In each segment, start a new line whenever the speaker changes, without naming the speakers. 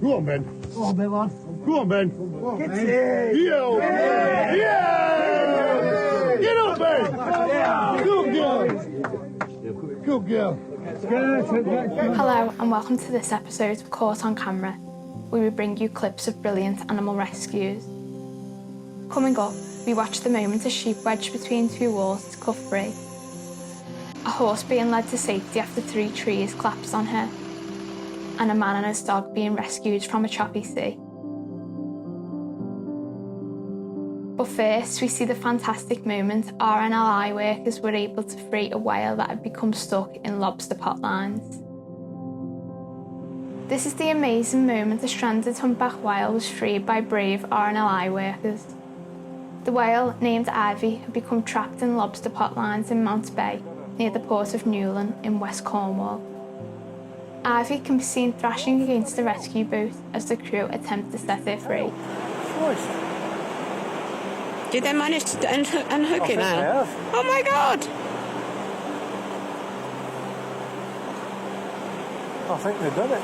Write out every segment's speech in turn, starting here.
Go on, Ben.
Go on, Ben, lad.
Go on, Ben.
Get it!
Yo! Yeah! Get up, Ben! Good girl! Good girl.
Hello and welcome to this episode of Caught on Camera, where we bring you clips of brilliant animal rescues. Coming up, we watch the moment a sheep wedged between two walls to cut free, a horse being led to safety after 3 trees collapsed on her, and a man and his dog being rescued from a choppy sea. But first, we see the fantastic moment RNLI workers were able to free a whale that had become stuck in lobster pot lines. This is the amazing moment a stranded humpback whale was freed by brave RNLI workers. The whale, named Ivy, had become trapped in lobster pot lines in Mount Bay, near the port of Newlyn in West Cornwall. Ivy can be seen thrashing against the rescue boat as the crew attempt to set her free.
Did they manage to unhook it now? Oh my God!
I think they've done it.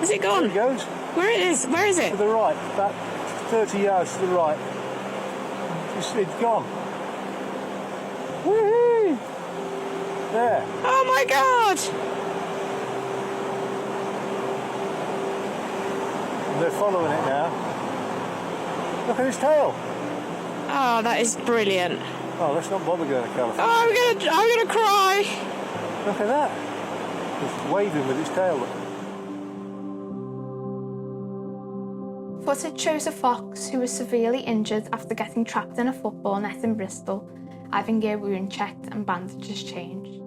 Is it gone?
There it goes.
Where it is? Where is it?
To the right, about 30 yards to the right. It's gone. Woohoo! There.
Oh my God!
And they're following it now. Look at his tail.
Oh, that is brilliant.
Oh, let's not bother going to California.
Oh, I'm gonna cry.
Look at that. He's waving with his tail.
Footage shows a fox who was severely injured after getting trapped in a football net in Bristol, having her wound checked and bandages changed.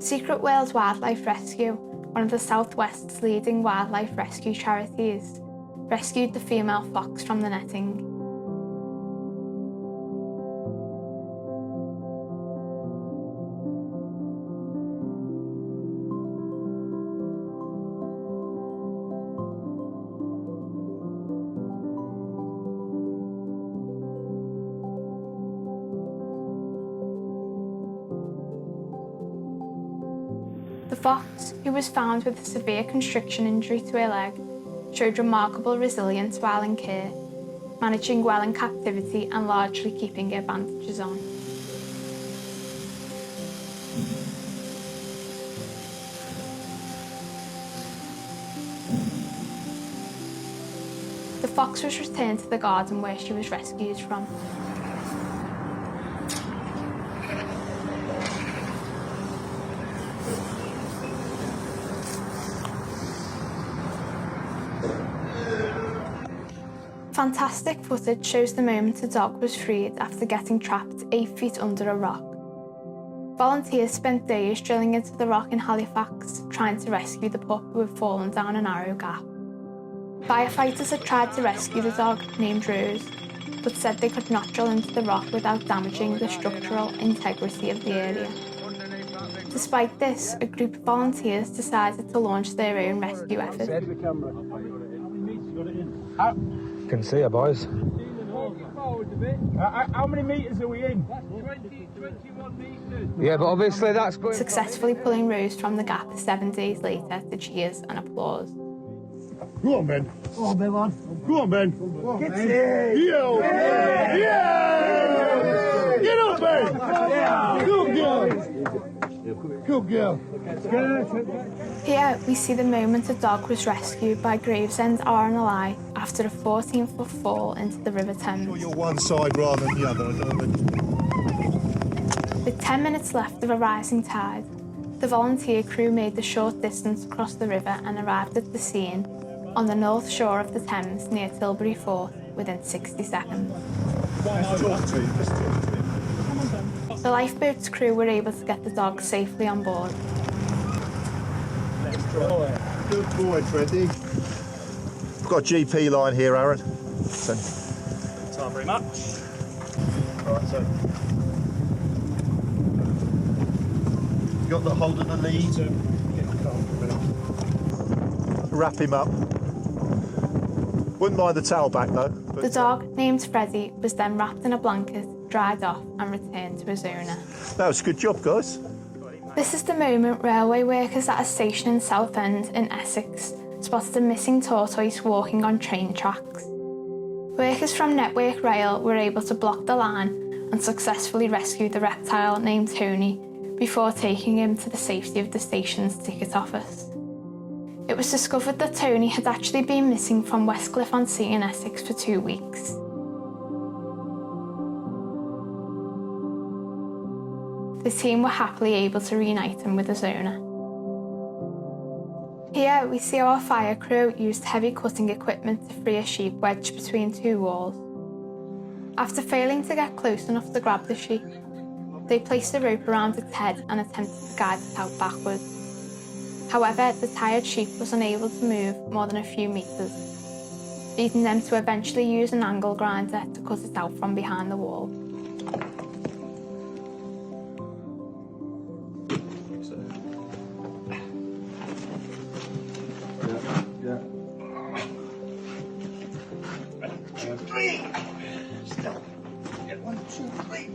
Secret Wales Wildlife Rescue, one of the South West's leading wildlife rescue charities, rescued the female fox from the netting. The fox, who was found with a severe constriction injury to her leg, showed remarkable resilience while in care, managing well in captivity and largely keeping her bandages on. The fox was returned to the garden where she was rescued from. Fantastic footage shows the moment a dog was freed after getting trapped 8 feet under a rock. Volunteers spent days drilling into the rock in Halifax, trying to rescue the pup who had fallen down a narrow gap. Firefighters had tried to rescue the dog, named Rose, but said they could not drill into the rock without damaging the structural integrity of the area. Despite this, a group of volunteers decided to launch their own rescue effort.
You can see her, boys.
How many metres are we in?
21 metres.
Yeah, but obviously that's going...
Successfully pulling Rose from the gap 7 days later to cheers and applause.
Go on, Ben.
Go on, Ben, lad.
Go on, Ben.
Get it!
Yo! Yeah! Get up, Ben! Good girl! Good girl.
Here we see the moment a dog was rescued by Gravesend RNLI after a 14-foot fall into the River Thames.
You're one side rather than the other.
With 10 minutes left of a rising tide, the volunteer crew made the short distance across the river and arrived at the scene on the north shore of the Thames near Tilbury Fort within 60 seconds. The lifeboat's crew were able to get the dog safely on board.
Good boy, Freddie.
We've got a GP line here, Aaron. So.
Thank you very much.
Right, so. You got the hold of the lead. Wrap him up. Wouldn't mind the towel back though.
The dog, named Freddie, was then wrapped in a blanket, dried off and returned to his owner.
That was a good job, guys.
This is the moment railway workers at a station in Southend in Essex spotted a missing tortoise walking on train tracks. Workers from Network Rail were able to block the line and successfully rescue the reptile named Tony before taking him to the safety of the station's ticket office. It was discovered that Tony had actually been missing from Westcliff-on-Sea in Essex for 2 weeks. The team were happily able to reunite him with his owner. Here we see how our fire crew used heavy cutting equipment to free a sheep wedged between two walls. After failing to get close enough to grab the sheep, they placed a rope around its head and attempted to guide it out backwards. However, the tired sheep was unable to move more than a few metres, leading them to eventually use an angle grinder to cut it out from behind the wall.
Still. 1, 2, 3.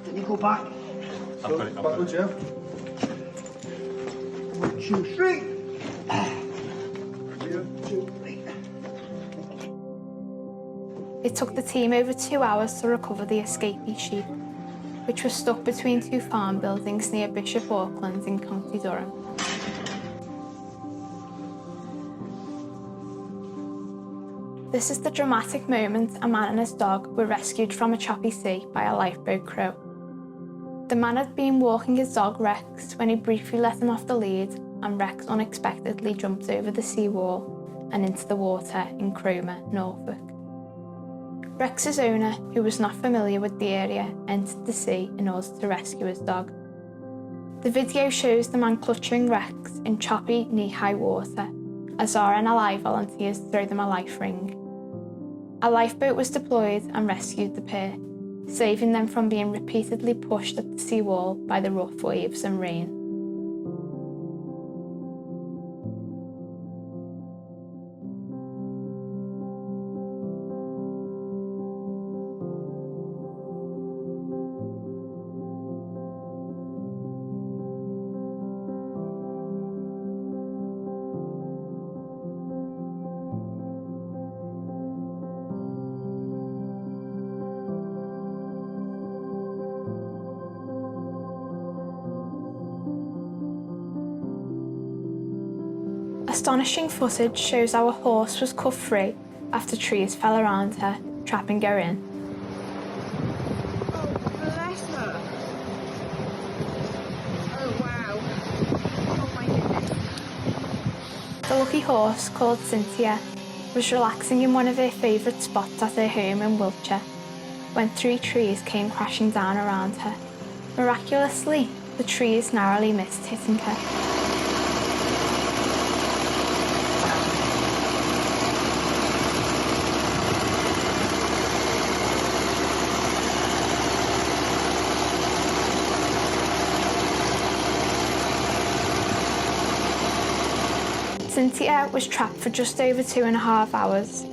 Then you go back.
Backwards, yeah.
1, 2, 3. 1, 2, 3.
It took the team over 2 hours to recover the escapee sheep, which was stuck between two farm buildings near Bishop Auckland in County Durham. This is the dramatic moment a man and his dog were rescued from a choppy sea by a lifeboat crew. The man had been walking his dog Rex when he briefly let him off the lead, and Rex unexpectedly jumped over the seawall and into the water in Cromer, Norfolk. Rex's owner, who was not familiar with the area, entered the sea in order to rescue his dog. The video shows the man clutching Rex in choppy, knee-high water as RNLI volunteers throw them a life ring. A lifeboat was deployed and rescued the pair, saving them from being repeatedly pushed at the seawall by the rough waves and rain. Astonishing footage shows how a horse was cut free after trees fell around her, trapping her in.
Oh, bless her. Oh, wow. Oh, my goodness.
The lucky horse, called Cynthia, was relaxing in one of her favourite spots at her home in Wiltshire when 3 trees came crashing down around her. Miraculously, the trees narrowly missed hitting her. Cynthia was trapped for just over 2.5 hours,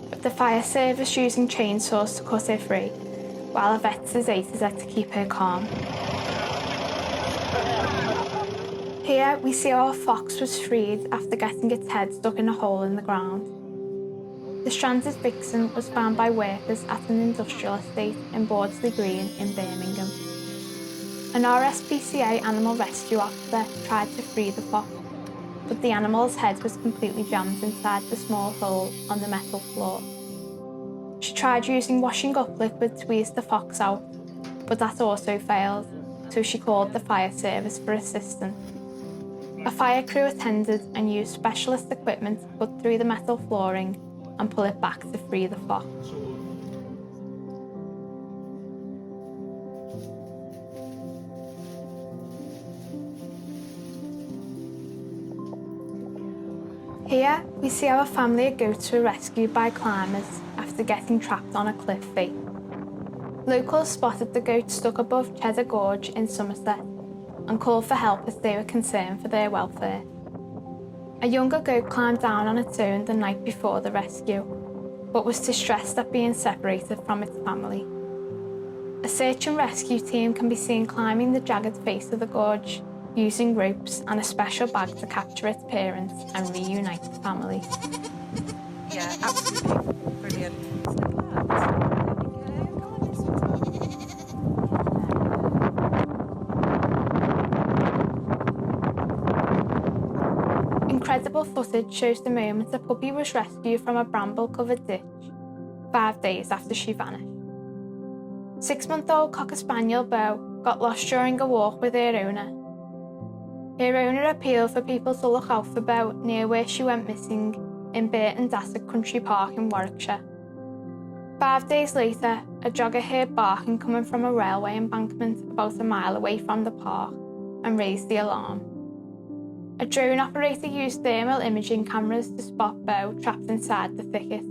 with the fire service using chainsaws to cut her free, while a vet sedated her to keep her calm. Here we see how a fox was freed after getting its head stuck in a hole in the ground. The stranded vixen was found by workers at an industrial estate in Bordsley Green in Birmingham. An RSPCA animal rescue officer tried to free the fox, but the animal's head was completely jammed inside the small hole on the metal floor. She tried using washing up liquid to ease the fox out, but that also failed, so she called the fire service for assistance. A fire crew attended and used specialist equipment to cut through the metal flooring and pull it back to free the fox. Here, we see how a family of goats were rescued by climbers after getting trapped on a cliff face. Locals spotted the goats stuck above Cheddar Gorge in Somerset and called for help as they were concerned for their welfare. A younger goat climbed down on its own the night before the rescue, but was distressed at being separated from its family. A search and rescue team can be seen climbing the jagged face of the gorge, using ropes and a special bag to capture its parents and reunite the family.
Yeah, absolutely brilliant.
Incredible footage shows the moment the puppy was rescued from a bramble-covered ditch 5 days after she vanished. 6-month-old Cocker Spaniel Beau got lost during a walk with her owner. Her owner appealed for people to look out for Beau near where she went missing in Burton Dassock Country Park in Warwickshire. 5 days later, a jogger heard barking coming from a railway embankment about a mile away from the park and raised the alarm. A drone operator used thermal imaging cameras to spot Beau trapped inside the thicket.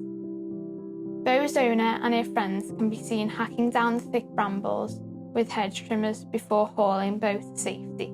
Beau's owner and her friends can be seen hacking down the thick brambles with hedge trimmers before hauling Beau to safety.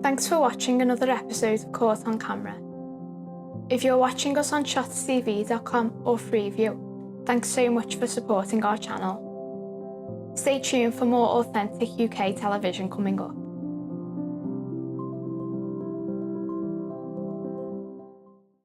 Thanks for watching another episode of Caught on Camera. If you're watching us on shotstv.com or Freeview, thanks so much for supporting our channel. Stay tuned for more authentic UK television coming up.